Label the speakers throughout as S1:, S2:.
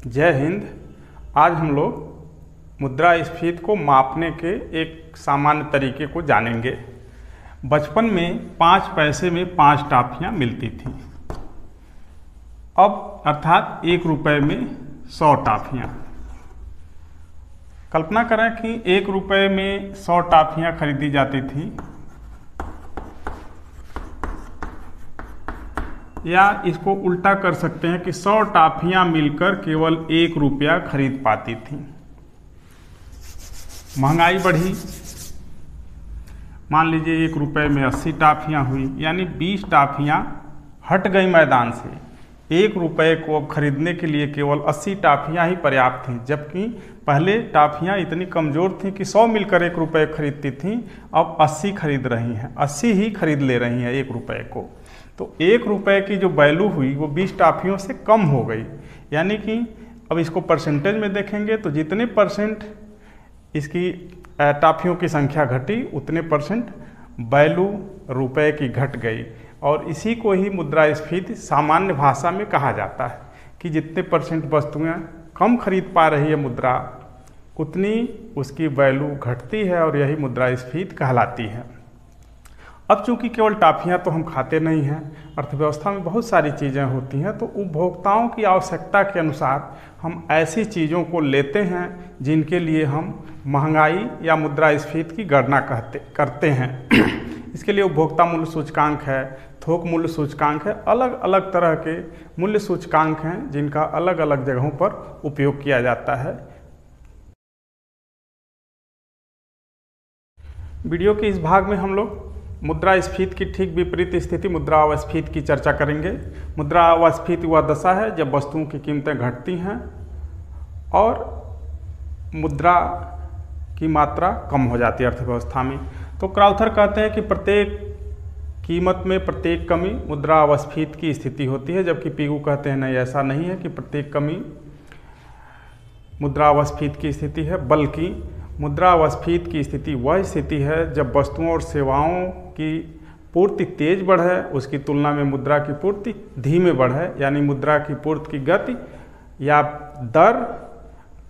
S1: जय हिंद। आज हम लोग मुद्रास्फीति को मापने के एक सामान्य तरीके को जानेंगे। बचपन में 5 पैसे में 5 टॉफियाँ मिलती थीं। अब अर्थात 1 रुपये में 100 टॉफियाँ। कल्पना करें कि 1 रुपये में 100 टॉफियाँ खरीदी जाती थी, या इसको उल्टा कर सकते हैं कि 100 टॉफियाँ मिलकर केवल 1 रुपया खरीद पाती थी। महंगाई बढ़ी, मान लीजिए 1 रुपये में 80 टॉफियाँ हुई, यानी 20 टॉफियाँ हट गई मैदान से। 1 रुपये को अब खरीदने के लिए केवल 80 टॉफियाँ ही पर्याप्त थीं, जबकि पहले टॉफियाँ इतनी कमज़ोर थीं कि 100 मिलकर 1 रुपये खरीदती थीं। अब 80 खरीद रही हैं, 80 ही खरीद ले रही हैं 1 रुपये को। तो 1 रुपये की जो वैल्यू हुई वो 20 टॉफियों से कम हो गई। यानी कि अब इसको परसेंटेज में देखेंगे तो जितने परसेंट इसकी टॉफियों की संख्या घटी, उतने परसेंट वैल्यू रुपए की घट गई। और इसी को ही मुद्रास्फीति सामान्य भाषा में कहा जाता है कि जितने परसेंट वस्तुएं कम खरीद पा रही है मुद्रा, उतनी उसकी वैल्यू घटती है, और यही मुद्रास्फीति कहलाती है। अब चूंकि केवल टॉफियाँ तो हम खाते नहीं हैं, अर्थव्यवस्था में बहुत सारी चीज़ें होती हैं, तो उपभोक्ताओं की आवश्यकता के अनुसार हम ऐसी चीज़ों को लेते हैं जिनके लिए हम महंगाई या मुद्रास्फीति की गणना करते हैं। इसके लिए उपभोक्ता मूल्य सूचकांक है, थोक मूल्य सूचकांक है, अलग अलग तरह के मूल्य सूचकांक हैं जिनका अलग अलग जगहों पर उपयोग किया जाता है। वीडियो के इस भाग में हम लोग मुद्रास्फीति की ठीक विपरीत स्थिति मुद्रास्फीति की चर्चा करेंगे। मुद्रास्फीति वह दशा है जब वस्तुओं की कीमतें घटती हैं और मुद्रा की मात्रा कम हो जाती है अर्थव्यवस्था में। तो क्राउथर कहते हैं कि प्रत्येक कीमत में प्रत्येक कमी मुद्रास्फीति की स्थिति होती है, जबकि पीगू कहते हैं नहीं, ऐसा नहीं है कि प्रत्येक कमी मुद्रास्फीति की स्थिति है, बल्कि मुद्रास्फीति की स्थिति वह स्थिति है जब वस्तुओं और सेवाओं की पूर्ति तेज बढ़े, उसकी तुलना में मुद्रा की पूर्ति धीमे बढ़े। यानी मुद्रा की पूर्ति की गति या दर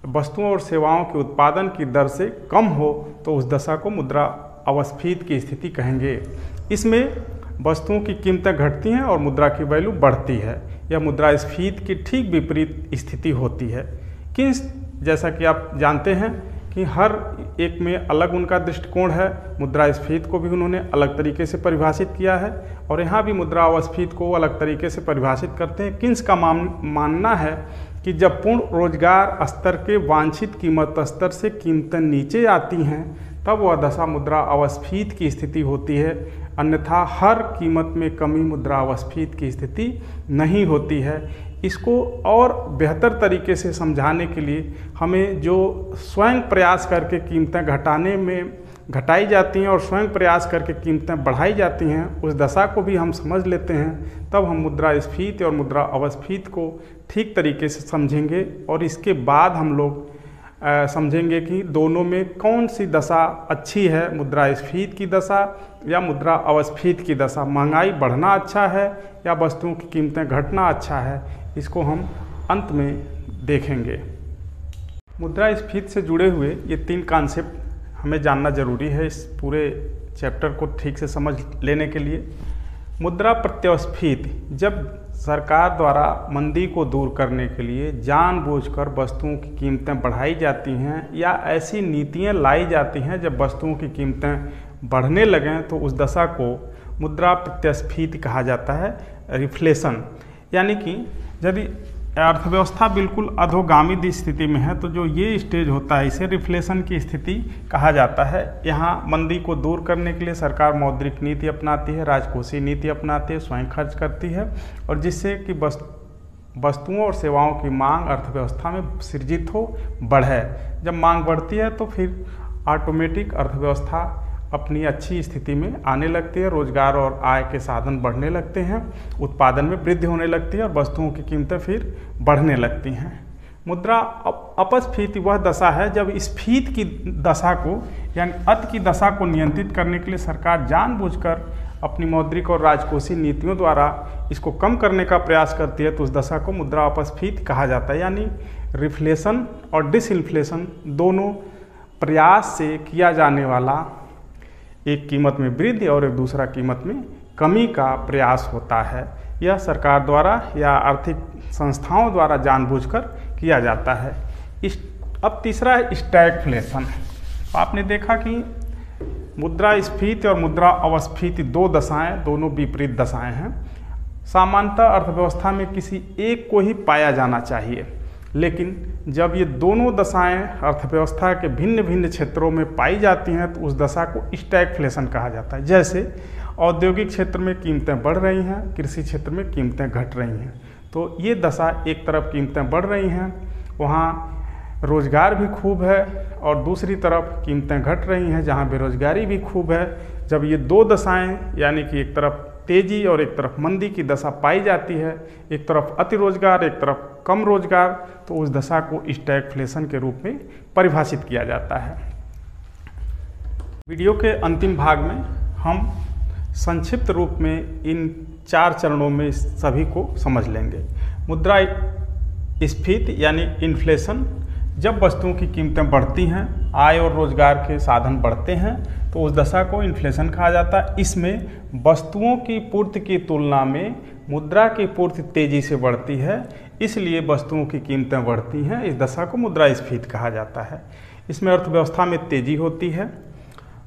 S1: वस्तुओं और सेवाओं के उत्पादन की दर से कम हो, तो उस दशा को मुद्रास्फीति की स्थिति कहेंगे। इसमें वस्तुओं की कीमतें घटती हैं और मुद्रा की वैल्यू बढ़ती है। यह मुद्रास्फीति की ठीक विपरीत स्थिति होती है। जैसा कि आप जानते हैं कि हर एक में अलग उनका दृष्टिकोण है। मुद्रास्फीति को भी उन्होंने अलग तरीके से परिभाषित किया है, और यहाँ भी मुद्रास्फीति को अलग तरीके से परिभाषित करते हैं। किन्स का मानना है कि जब पूर्ण रोजगार स्तर के वांछित कीमत स्तर से कीमतें नीचे आती हैं, तब वह दशा मुद्रास्फीति की स्थिति होती है। अन्यथा हर कीमत में कमी मुद्रास्फीति की स्थिति नहीं होती है। इसको और बेहतर तरीके से समझाने के लिए हमें जो स्वयं प्रयास करके कीमतें घटाई जाती हैं और स्वयं प्रयास करके कीमतें बढ़ाई जाती हैं, उस दशा को भी हम समझ लेते हैं, तब हम मुद्रास्फीति और मुद्रास्फीति को ठीक तरीके से समझेंगे। और इसके बाद हम लोग समझेंगे कि दोनों में कौन सी दशा अच्छी है, मुद्रास्फीति की दशा या मुद्रास्फीति की दशा। महंगाई बढ़ना अच्छा है या वस्तुओं की कीमतें घटना अच्छा है, इसको हम अंत में देखेंगे। मुद्रास्फीति से जुड़े हुए ये 3 कॉन्सेप्ट हमें जानना जरूरी है इस पूरे चैप्टर को ठीक से समझ लेने के लिए। मुद्रा प्रत्यास्फीति, जब सरकार द्वारा मंदी को दूर करने के लिए जानबूझकर वस्तुओं की कीमतें बढ़ाई जाती हैं, या ऐसी नीतियां लाई जाती हैं जब वस्तुओं की कीमतें बढ़ने लगें, तो उस दशा को मुद्रा प्रत्यास्फीति कहा जाता है, रिफ्लेशन। यानी कि यदि अर्थव्यवस्था बिल्कुल अधोगामी स्थिति में है, तो जो ये स्टेज होता है इसे रिफ्लेशन की स्थिति कहा जाता है। यहाँ मंदी को दूर करने के लिए सरकार मौद्रिक नीति अपनाती है, राजकोषीय नीति अपनाती है, स्वयं खर्च करती है, और जिससे कि वस्तुओं और सेवाओं की मांग अर्थव्यवस्था में सृजित हो, बढ़े। जब मांग बढ़ती है तो फिर ऑटोमेटिक अर्थव्यवस्था अपनी अच्छी स्थिति में आने लगती है, रोजगार और आय के साधन बढ़ने लगते हैं, उत्पादन में वृद्धि होने लगती है और वस्तुओं की कीमतें फिर बढ़ने लगती हैं। मुद्रा अपस्फीति वह दशा है जब स्फीति की दशा को यानी अत की दशा को नियंत्रित करने के लिए सरकार जानबूझकर अपनी मौद्रिक और राजकोषीय नीतियों द्वारा इसको कम करने का प्रयास करती है तो उस दशा को मुद्रा अपस्फीति कहा जाता है। यानी रिफ्लेशन और डिसइन्फ्लेशन दोनों प्रयास से किया जाने वाला एक कीमत में वृद्धि और एक दूसरा कीमत में कमी का प्रयास होता है। यह सरकार द्वारा या आर्थिक संस्थाओं द्वारा जानबूझकर किया जाता है। अब तीसरा है स्टैगफ्लेशन। आपने देखा कि मुद्रास्फीति और मुद्रा अपस्फीति दो दशाएं, दोनों विपरीत दशाएं हैं। सामान्यतः अर्थव्यवस्था में किसी एक को ही पाया जाना चाहिए, लेकिन जब ये दोनों दशाएं अर्थव्यवस्था के भिन्न भिन्न क्षेत्रों में पाई जाती हैं तो उस दशा को स्टैगफ्लेशन कहा जाता है। जैसे औद्योगिक क्षेत्र में कीमतें बढ़ रही हैं, कृषि क्षेत्र में कीमतें घट रही हैं, तो ये दशा एक तरफ कीमतें बढ़ रही हैं, वहाँ रोज़गार भी खूब है, और दूसरी तरफ कीमतें घट रही हैं जहाँ बेरोजगारी भी खूब है। जब ये दो दशाएं यानी कि एक तरफ तेज़ी और एक तरफ मंदी की दशा पाई जाती है, एक तरफ अति रोजगार एक तरफ कम रोजगार, तो उस दशा को स्टैगफ्लेशन के रूप में परिभाषित किया जाता है। वीडियो के अंतिम भाग में हम संक्षिप्त रूप में इन 4 चरणों में सभी को समझ लेंगे। मुद्रास्फीति यानी इन्फ्लेशन, जब वस्तुओं की कीमतें बढ़ती हैं, आय और रोजगार के साधन बढ़ते हैं तो उस दशा को इन्फ्लेशन कहा जाता है। इसमें वस्तुओं की पूर्ति की तुलना में मुद्रा की पूर्ति तेजी से बढ़ती है, इसलिए वस्तुओं की कीमतें बढ़ती हैं। इस दशा को मुद्रास्फीति कहा जाता है। इसमें अर्थव्यवस्था में तेजी होती है।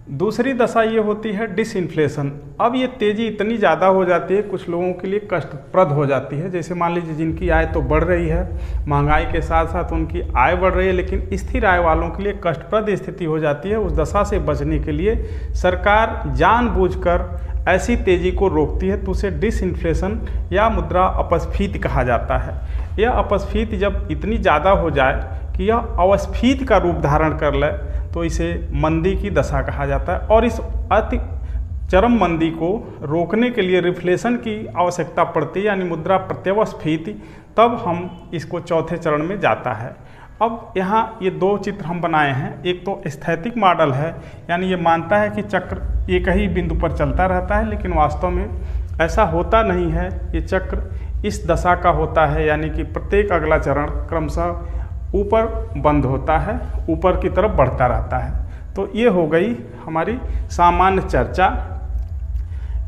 S1: दूसरी दशा ये होती है डिसइन्फ्लेशन। अब ये तेज़ी इतनी ज़्यादा हो जाती है, कुछ लोगों के लिए कष्टप्रद हो जाती है। जैसे मान लीजिए जिनकी आय तो बढ़ रही है, महंगाई के साथ साथ उनकी आय बढ़ रही है, लेकिन स्थिर आय वालों के लिए कष्टप्रद स्थिति हो जाती है। उस दशा से बचने के लिए सरकार जानबूझकर ऐसी तेज़ी को रोकती है, तो उसे डिसइन्फ्लेशन या मुद्रा अपस्फीति कहा जाता है। यह अपस्फीति जब इतनी ज़्यादा हो जाए कि यह अवस्फीति का रूप धारण कर ले तो इसे मंदी की दशा कहा जाता है। और इस अति चरम मंदी को रोकने के लिए रिफ्लेशन की आवश्यकता पड़ती है, यानी मुद्रा प्रत्यवस्फीति। तब हम इसको चौथे चरण में जाता है। अब यहाँ ये 2 चित्र हम बनाए हैं। एक तो स्थैतिक मॉडल है, यानी ये मानता है कि चक्र एक ही बिंदु पर चलता रहता है, लेकिन वास्तव में ऐसा होता नहीं है। ये चक्र इस दशा का होता है, यानी कि प्रत्येक अगला चरण क्रमशः ऊपर बंद होता है, ऊपर की तरफ बढ़ता रहता है। तो ये हो गई हमारी सामान्य चर्चा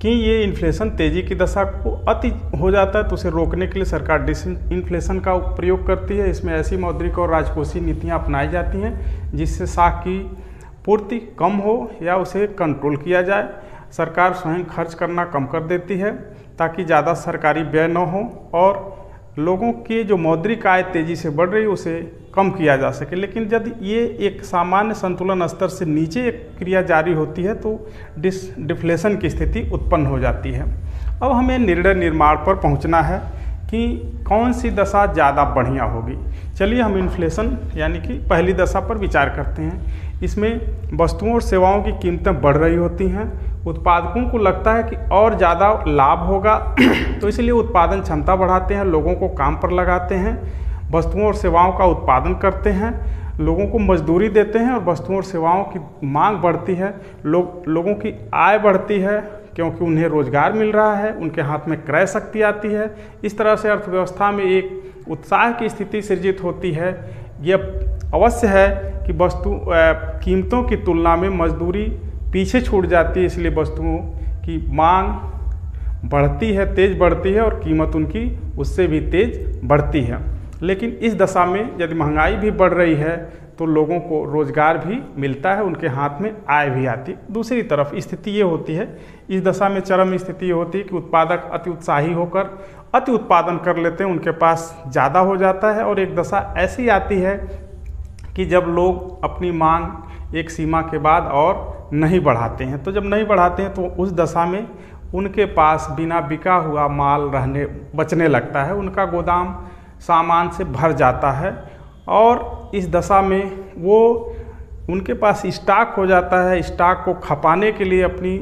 S1: कि ये इन्फ्लेशन तेज़ी की दशा को अति हो जाता है, तो उसे रोकने के लिए सरकार डिसइन्फ्लेशन का प्रयोग करती है। इसमें ऐसी मौद्रिक और राजकोषीय नीतियाँ अपनाई जाती हैं जिससे साख की पूर्ति कम हो या उसे कंट्रोल किया जाए। सरकार स्वयं खर्च करना कम कर देती है ताकि ज़्यादा सरकारी व्यय न हो और लोगों की जो मौद्रिक आय तेज़ी से बढ़ रही है उसे कम किया जा सके। लेकिन यदि ये एक सामान्य संतुलन स्तर से नीचे एक क्रिया जारी होती है तो डिफ्लेशन की स्थिति उत्पन्न हो जाती है। अब हमें निर्णय निर्माण पर पहुंचना है कि कौन सी दशा ज़्यादा बढ़िया होगी। चलिए हम इन्फ्लेशन यानी कि पहली दशा पर विचार करते हैं। इसमें वस्तुओं और सेवाओं की कीमतें बढ़ रही होती हैं, उत्पादकों को लगता है कि और ज़्यादा लाभ होगा तो इसलिए उत्पादन क्षमता बढ़ाते हैं, लोगों को काम पर लगाते हैं, वस्तुओं और सेवाओं का उत्पादन करते हैं, लोगों को मजदूरी देते हैं और वस्तुओं और सेवाओं की मांग बढ़ती है, लोगों की आय बढ़ती है क्योंकि उन्हें रोजगार मिल रहा है, उनके हाथ में क्रय शक्ति आती है। इस तरह से अर्थव्यवस्था में एक उत्साह की स्थिति सृजित होती है। यह अवश्य है कि कीमतों की तुलना में मजदूरी पीछे छूट जाती है, इसलिए वस्तुओं की मांग बढ़ती है, तेज़ बढ़ती है और कीमत उनकी उससे भी तेज़ बढ़ती है। लेकिन इस दशा में यदि महंगाई भी बढ़ रही है तो लोगों को रोजगार भी मिलता है, उनके हाथ में आय भी आती है। दूसरी तरफ स्थिति ये होती है, इस दशा में चरम स्थिति ये होती है कि उत्पादक अति उत्साही होकर अति उत्पादन कर लेते हैं, उनके पास ज़्यादा हो जाता है। और एक दशा ऐसी आती है कि जब लोग अपनी मांग एक सीमा के बाद और नहीं बढ़ाते हैं, तो जब नहीं बढ़ाते हैं तो उस दशा में उनके पास बिना बिका हुआ माल बचने लगता है, उनका गोदाम सामान से भर जाता है और इस दशा में वो उनके पास स्टॉक हो जाता है। स्टॉक को खपाने के लिए, अपनी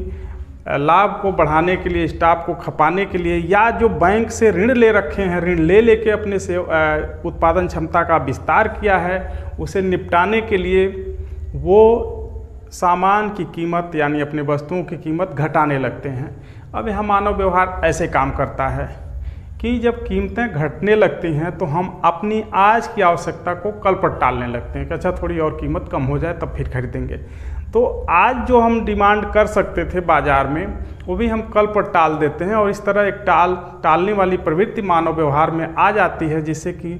S1: लाभ को बढ़ाने के लिए, स्टॉक को खपाने के लिए, या जो बैंक से ऋण ले रखे हैं, ऋण ले लेके अपने से उत्पादन क्षमता का विस्तार किया है, उसे निपटाने के लिए वो सामान की कीमत यानी अपने वस्तुओं की कीमत घटाने लगते हैं। अब यह मानव व्यवहार ऐसे काम करता है कि जब कीमतें घटने लगती हैं तो हम अपनी आज की आवश्यकता को कल पर टालने लगते हैं कि अच्छा थोड़ी और कीमत कम हो जाए तब फिर खरीदेंगे। तो आज जो हम डिमांड कर सकते थे बाज़ार में वो भी हम कल पर टाल देते हैं, और इस तरह एक टालने वाली प्रवृत्ति मानव व्यवहार में आ जाती है, जिससे कि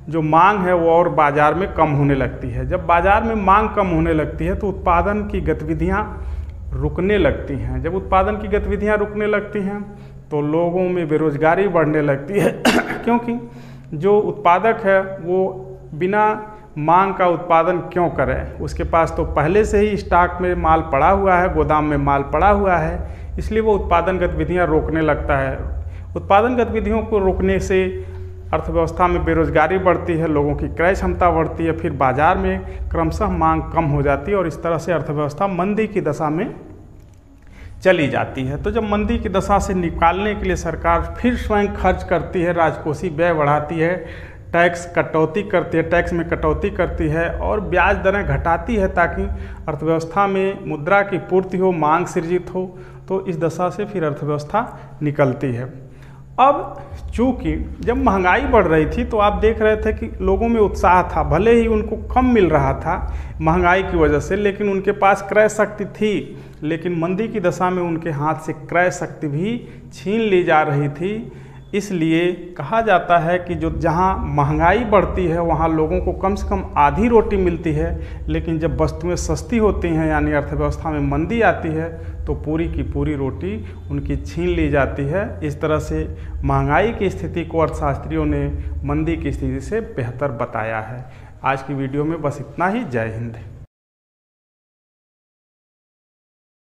S1: जो मांग है वो और बाज़ार में कम होने लगती है। जब बाज़ार में मांग कम होने लगती है तो उत्पादन की गतिविधियाँ रुकने लगती हैं। जब उत्पादन की गतिविधियाँ रुकने लगती हैं तो लोगों में बेरोजगारी बढ़ने लगती है क्योंकि जो उत्पादक है वो बिना मांग का उत्पादन क्यों करे, उसके पास तो पहले से ही स्टॉक में माल पड़ा हुआ है, गोदाम में माल पड़ा हुआ है, इसलिए वो उत्पादन गतिविधियां रोकने लगता है। उत्पादन गतिविधियों को रोकने से अर्थव्यवस्था में बेरोजगारी बढ़ती है, लोगों की क्रय क्षमता बढ़ती है, फिर बाजार में क्रमशः मांग कम हो जाती है और इस तरह से अर्थव्यवस्था मंदी की दशा में चली जाती है। तो जब मंदी की दशा से निकालने के लिए सरकार फिर स्वयं खर्च करती है, राजकोषीय व्यय बढ़ाती है, टैक्स कटौती करती है, टैक्स में कटौती करती है और ब्याज दरें घटाती है ताकि अर्थव्यवस्था में मुद्रा की पूर्ति हो, मांग सृजित हो। तो इस दशा से फिर अर्थव्यवस्था निकलती है। अब चूँकि जब महंगाई बढ़ रही थी तो आप देख रहे थे कि लोगों में उत्साह था, भले ही उनको कम मिल रहा था महंगाई की वजह से, लेकिन उनके पास क्रय शक्ति थी। लेकिन मंदी की दशा में उनके हाथ से क्रय शक्ति भी छीन ली जा रही थी। इसलिए कहा जाता है कि जो जहाँ महंगाई बढ़ती है वहाँ लोगों को कम से कम आधी रोटी मिलती है, लेकिन जब वस्तुएं सस्ती होती हैं यानी अर्थव्यवस्था में मंदी आती है तो पूरी की पूरी रोटी उनकी छीन ली जाती है। इस तरह से महंगाई की स्थिति को अर्थशास्त्रियों ने मंदी की स्थिति से बेहतर बताया है। आज की वीडियो में बस इतना ही। जय हिंद।